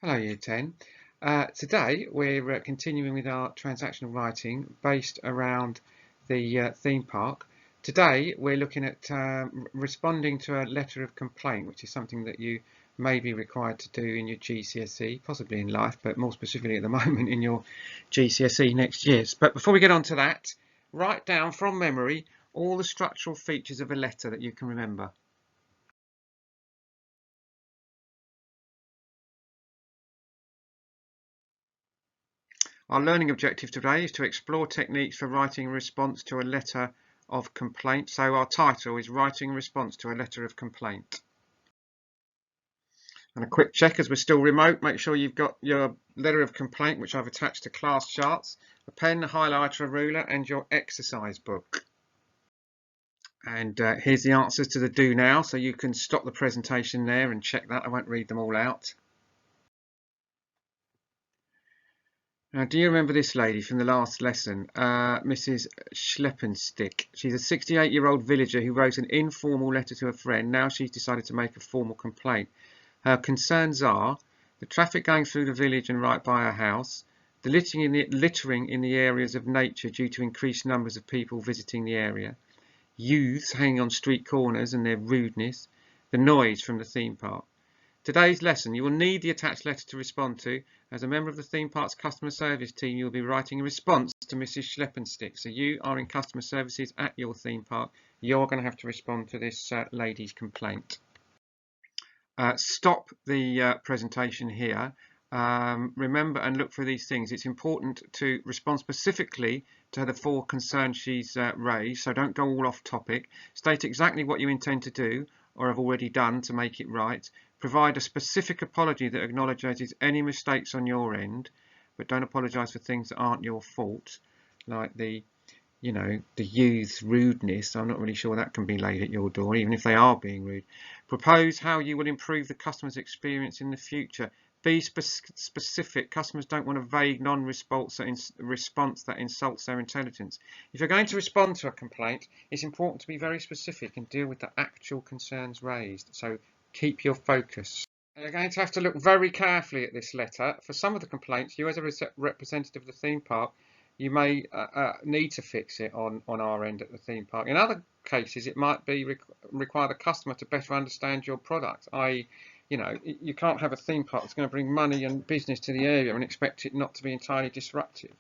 Hello Year 10. Today we're continuing with our transactional writing based around the theme park. Today we're looking at responding to a letter of complaint, which is something that you may be required to do in your GCSE, possibly in life, but more specifically at the moment in your GCSE next year. But before we get on to that, write down from memory all the structural features of a letter that you can remember. Our learning objective today is to explore techniques for writing a response to a letter of complaint. So our title is Writing a Response to a Letter of Complaint. And a quick check as we're still remote, make sure you've got your letter of complaint, which I've attached to Classcharts, a pen, a highlighter, a ruler, and your exercise book. And here's the answers to the do now, so you can stop the presentation there and check that. I won't read them all out. Now, do you remember this lady from the last lesson, Mrs. Schleppenstick? She's a 68-year-old villager who wrote an informal letter to a friend. Now she's decided to make a formal complaint. Her concerns are the traffic going through the village and right by her house, the littering in the areas of nature due to increased numbers of people visiting the area, youths hanging on street corners and their rudeness, the noise from the theme park. Today's lesson, you will need the attached letter to respond to. As a member of the theme park's customer service team, you will be writing a response to Mrs. Schleppenstick. So you are in customer services at your theme park. You're going to have to respond to this lady's complaint. Stop the presentation here. Remember and look for these things. It's important to respond specifically to the 4 concerns she's raised. So don't go all off topic. State exactly what you intend to do or have already done to make it right. Provide a specific apology that acknowledges any mistakes on your end, but don't apologise for things that aren't your fault, like the youth's rudeness. I'm not really sure that can be laid at your door, even if they are being rude. Propose how you will improve the customer's experience in the future. Be specific. Customers don't want a vague non-response that insults their intelligence. If you're going to respond to a complaint, it's important to be very specific and deal with the actual concerns raised. So keep your focus. You're going to have to look very carefully at this letter. For some of the complaints, you as a representative of the theme park, you may need to fix it on our end at the theme park. In other cases, it might be require the customer to better understand your product. You can't have a theme park that's going to bring money and business to the area and expect it not to be entirely disruptive.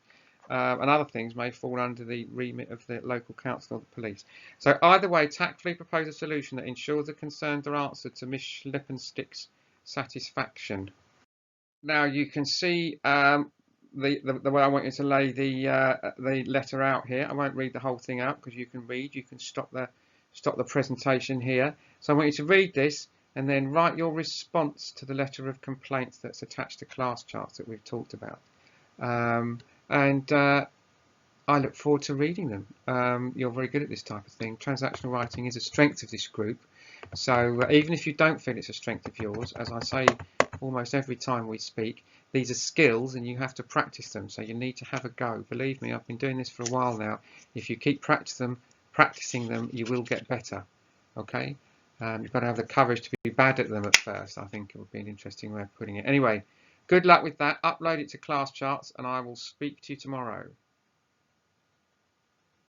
And other things may fall under the remit of the local council or the police. So either way, tactfully propose a solution that ensures the concerns are answered to Miss Schleppenstick's satisfaction. Now you can see the way I want you to lay the letter out here. I won't read the whole thing out because you can read. You can stop the presentation here. So I want you to read this and then write your response to the letter of complaints that's attached to Classcharts that we've talked about. I look forward to reading them. You're very good at this type of thing. Transactional writing is a strength of this group. So even if you don't feel it's a strength of yours, as I say almost every time we speak, these are skills and you have to practice them. So you need to have a go. Believe me, I've been doing this for a while now. If you keep practicing them, you will get better. Okay? You've got to have the courage to be bad at them at first. I think it would be an interesting way of putting it. Anyway, good luck with that. Upload it to Classcharts and I will speak to you tomorrow.